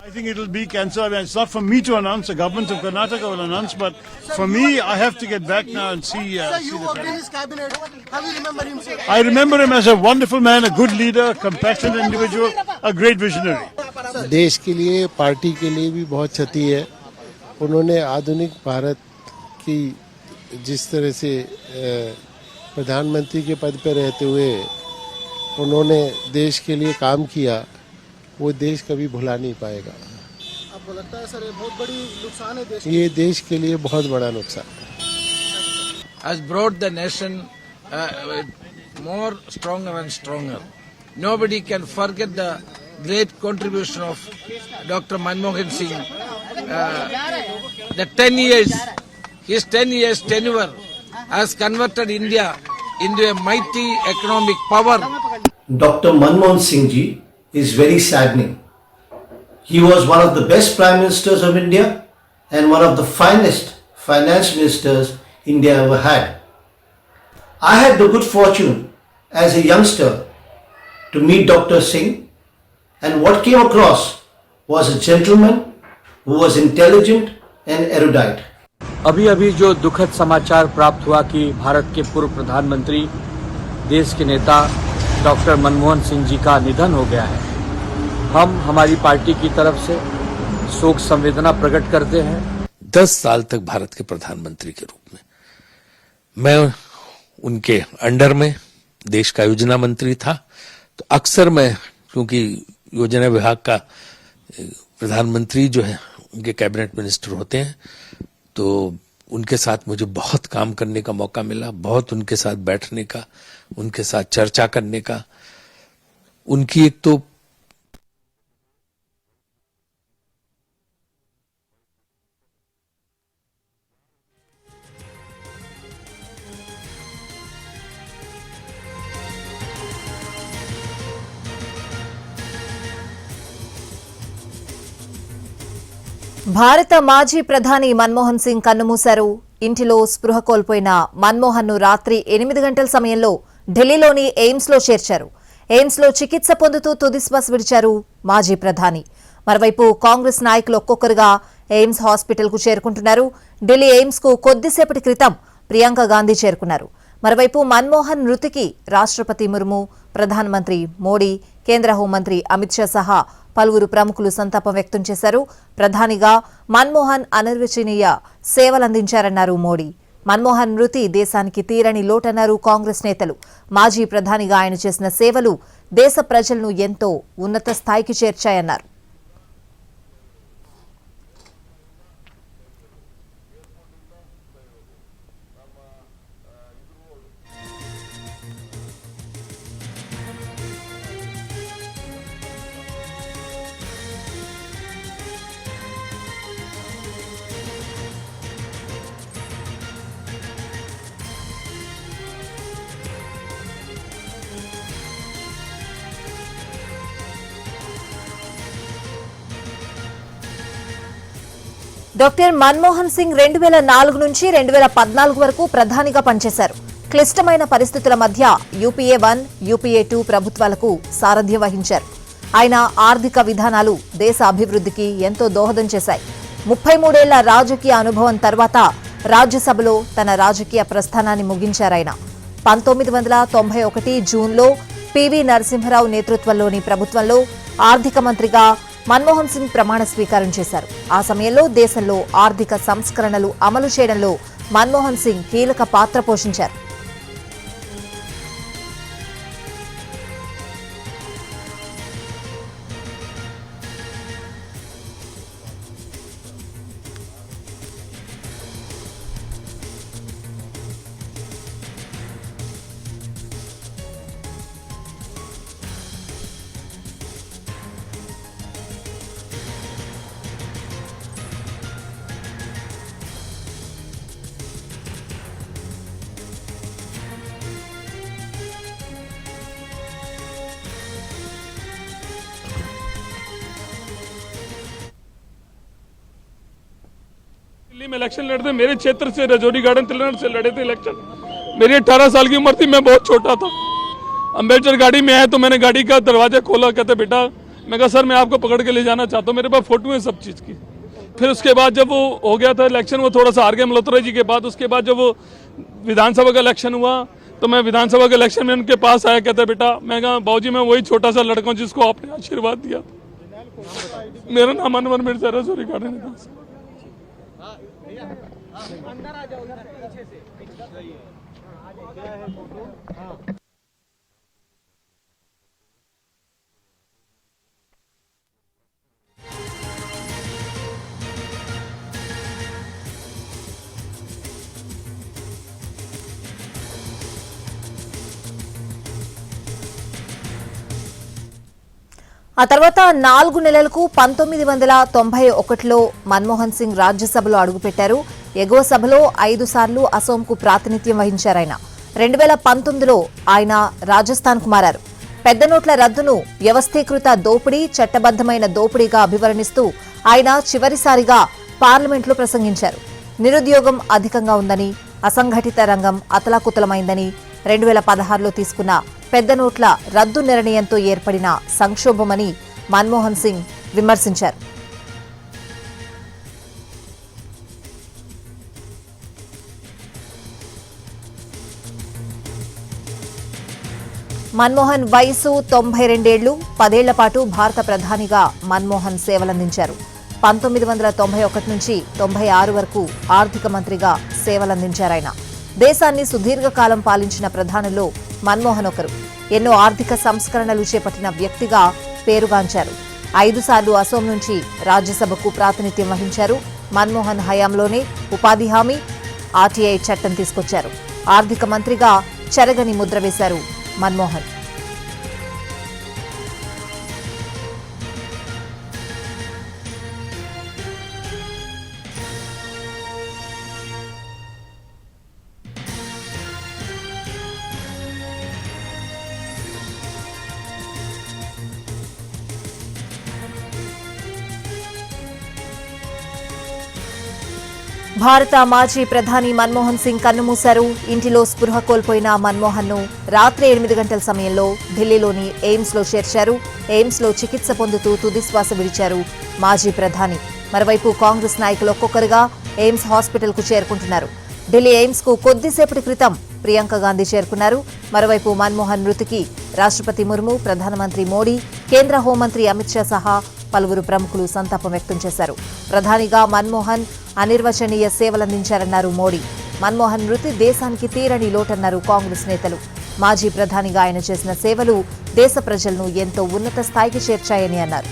I think it will be cancer. I mean, it's not for me to announce. The government of Karnataka will announce. But for me, I have to get back now and see. Sir, you see the worked in plan. his cabinet. How do you remember him, sir? I remember him as a wonderful man, a good leader, compassionate individual, a great visionary. देश के लिए party के लिए भी बहुत क्षति है। उन्होंने आधुनिक भारत की जिस तरह से प्रधानमंत्री के पद पर रहते हुए उन्होंने देश के लिए काम किया, वो देश कभी भुला नहीं पाएगा। आपको लगता है सर ये बहुत बड़ी नुकसान है देश के ये देश के लिए बहुत बड़ा नुकसान। has brought the nation more stronger and stronger. Nobody can forget the great contribution of Dr. Manmohan Singh. The 10 years, his 10 years tenure has converted India into a mighty economic power. Dr. Manmohan Singh ji is very saddening. He was one of the best Prime Ministers of India and one of the finest Finance Ministers India ever had. I had the good fortune as a youngster to meet Dr. Singh, and what came across was a gentleman who was intelligent and erudite. अभी अभी जो दुखद समाचार प्राप्त हुआ कि भारत के पूर्व प्रधानमंत्री देश के नेता डॉक्टर मनमोहन सिंह जी का निधन हो गया है, हम हमारी पार्टी की तरफ से शोक संवेदना प्रकट करते हैं। 10 साल तक भारत के प्रधानमंत्री के रूप में मैं उनके अंडर में देश का योजना मंत्री था, तो अक्सर मैं, क्योंकि योजना विभाग का प्रधानमंत्री जो है उनके कैबिनेट मिनिस्टर होते हैं, तो उनके साथ मुझे बहुत काम करने का मौका मिला, बहुत उनके साथ बैठने का, उनके साथ चर्चा करने का। उनकी एक तो భారత మాజీ ప్రధాని మన్మోహన్ సింగ్ కన్నుమూశారు. ఇంటిలో స్పృహ కోల్పోయిన మన్మోహన్ ను రాత్రి 8 గంటల సమయంలో ఢిల్లీలోని ఎయిమ్స్ లో చేర్చారు. ఎయిమ్స్ లో చికిత్స పొందుతూ తుది శ్వాస విడిచారు మాజీ ప్రధాని. మరోవైపు కాంగ్రెస్ నాయకులు ఒక్కొక్కరుగా ఎయిమ్స్ హాస్పిటల్ కు చేరుకుంటున్నారు. ఢిల్లీ ఎయిమ్స్ కు కొద్దిసేపటి క్రితం ప్రియాంక గాంధీ చేరుకున్నారు. మరోవైపు మన్మోహన్ మృతికి రాష్ట్రపతి ముర్ము, ప్రధానమంత్రి మోడీ, కేంద్ర హోంమంత్రి అమిత్ షా సహా పలువురు ప్రముఖులు సంతాపం వ్యక్తం చేశారు. ప్రధానిగా మన్మోహన్ అనిర్వచనీయ సేవలందించారన్నారు మోడీ. మన్మోహన్ మృతి దేశానికి తీరని లోటన్నారు కాంగ్రెస్ నేతలు. మాజీ ప్రధానిగా ఆయన చేసిన సేవలు దేశ ప్రజలను ఎంతో ఉన్నత స్థాయికి చేర్చాయన్నారు. డాక్టర్ మన్మోహన్ సింగ్ 2004 నుంచి 2014 వరకు ప్రధానిగా పనిచేశారు. క్లిష్టమైన పరిస్థితుల మధ్య యూపీఏ 1, యూపీఏ 2 ప్రభుత్వాలకు సారథ్యం వహించారు. ఆయన ఆర్థిక విధానాలు దేశ అభివృద్ధికి ఎంతో దోహదం చేశాయి. 33 ఏళ్ల రాజకీయ అనుభవం తర్వాత రాజ్యసభలో తన రాజకీయ ప్రస్థానాన్ని ముగించారాయన. 1991 జూన్లో పివి నరసింహరావు నేతృత్వంలోని ప్రభుత్వంలో ఆర్థిక మంత్రిగా మన్మోహన్ సింగ్ ప్రమాణ స్వీకారం చేశారు. ఆ సమయంలో దేశంలో ఆర్థిక సంస్కరణలు అమలు చేయడంలో మన్మోహన్ సింగ్ కీలక పాత్ర పోషించారు. दिल्ली में इलेक्शन लड़ते मेरे क्षेत्र से रजौरी गार्डन तिलनार से लड़े थे इलेक्शन। मेरी 18 साल की उम्र थी, मैं बहुत छोटा था। अम्बेडकर गाड़ी में आया तो मैंने गाड़ी का दरवाजा खोला, कहते बेटा मैं कहा सर मैं आपको पकड़ के ले जाना चाहता हूँ, मेरे पास फोटो है सब चीज़ की। फिर उसके बाद जब वो हो गया था इलेक्शन, वो थोड़ा सा हार गए मल्होत्रा जी के बाद, उसके बाद जब वो विधानसभा का इलेक्शन हुआ तो मैं विधानसभा के इलेक्शन में उनके पास आया, कहता बेटा, मैं कहा बाबूजी मैं वही छोटा सा लड़का हूँ जिसको आपने आशीर्वाद दिया। मेरा नाम अनवर मिर्जा रजौरी गार्डन है। ఆ తర్వాత 4 నెలలకు 1991లో మన్మోహన్ సింగ్ రాజ్యసభలో అడుగుపెట్టారు. ఎగువ సభలో 5 సార్లు అసోంకు ప్రాతినిధ్యం వహించారాయన. 2019లో ఆయన రాజస్థాన్కు మారారు. పెద్ద నోట్ల రద్దును వ్యవస్థీకృత దోపిడీ, చట్టబద్దమైన దోపిడీగా అభివర్ణిస్తూ ఆయన చివరిసారిగా పార్లమెంట్లో ప్రసంగించారు. నిరుద్యోగం అధికంగా ఉందని, అసంఘటిత రంగం అతలాకుతలమైందని, 2016లో తీసుకున్న పెద్ద నోట్ల రద్దు నిర్ణయంతో ఏర్పడిన సంక్షోభమని మన్మోహన్ సింగ్ విమర్శించారు. మన్మోహన్ వయసు 92 ఏళ్లు. 10 ఏళ్ల పాటు భారత ప్రధానిగా మన్మోహన్ సేవలందించారు. 1991 నుంచి 96 వరకు ఆర్థిక మంత్రిగా సేవలందించారాయన. దేశాన్ని సుదీర్ఘకాలం పాలించిన ప్రధానుల్లో మన్మోహన్ ఒకరు. ఎన్నో ఆర్థిక సంస్కరణలు చేపట్టిన వ్యక్తిగా పేరుగాంచారు. 5 సార్లు అసోం నుంచి రాజ్యసభకు ప్రాతినిధ్యం వహించారు. మన్మోహన్ హయాంలోనే ఉపాధి హామీ, ఆర్టీఐ చట్టం తీసుకొచ్చారు. ఆర్థిక మంత్రిగా చెరగని ముద్ర వేశారు మన్మోహన్. భారత మాజీ ప్రధాని మన్మోహన్ సింగ్ కన్నుమూశారు. ఇంటిలో స్పృహ కోల్పోయిన మన్మోహన్ ను రాత్రి 8 గంటల సమయంలో ఢిల్లీలోని ఎయిమ్స్ లో చేర్చారు. ఎయిమ్స్ లో చికిత్స పొందుతూ తుదిశ్వాస విడిచారు మాజీ ప్రధాని. మరోవైపు కాంగ్రెస్ నాయకులు ఒక్కొక్కరుగా ఎయిమ్స్ హాస్పిటల్ కు చేరుకుంటున్నారు. ఢిల్లీ ఎయిమ్స్ కు కొద్దిసేపటి క్రితం ప్రియాంక గాంధీ చేరుకున్నారు. మరోవైపు మన్మోహన్ మృతికి రాష్ట్రపతి ముర్ము, ప్రధానమంత్రి మోడీ, కేంద్ర హోంమంత్రి అమిత్ షా సహా పలువురు ప్రముఖులు సంతాపం వ్యక్తం చేశారు. ప్రధానిగా మన్మోహన్ అనిర్వచనీయ సేవలందించారన్నారు మోడీ. మన్మోహన్ మృతి దేశానికి తీరని లోటన్నారు కాంగ్రెస్ నేతలు. మాజీ ప్రధానిగా ఆయన చేసిన సేవలు దేశ ప్రజలను ఎంతో ఉన్నత స్థాయికి చేర్చాయని అన్నారు.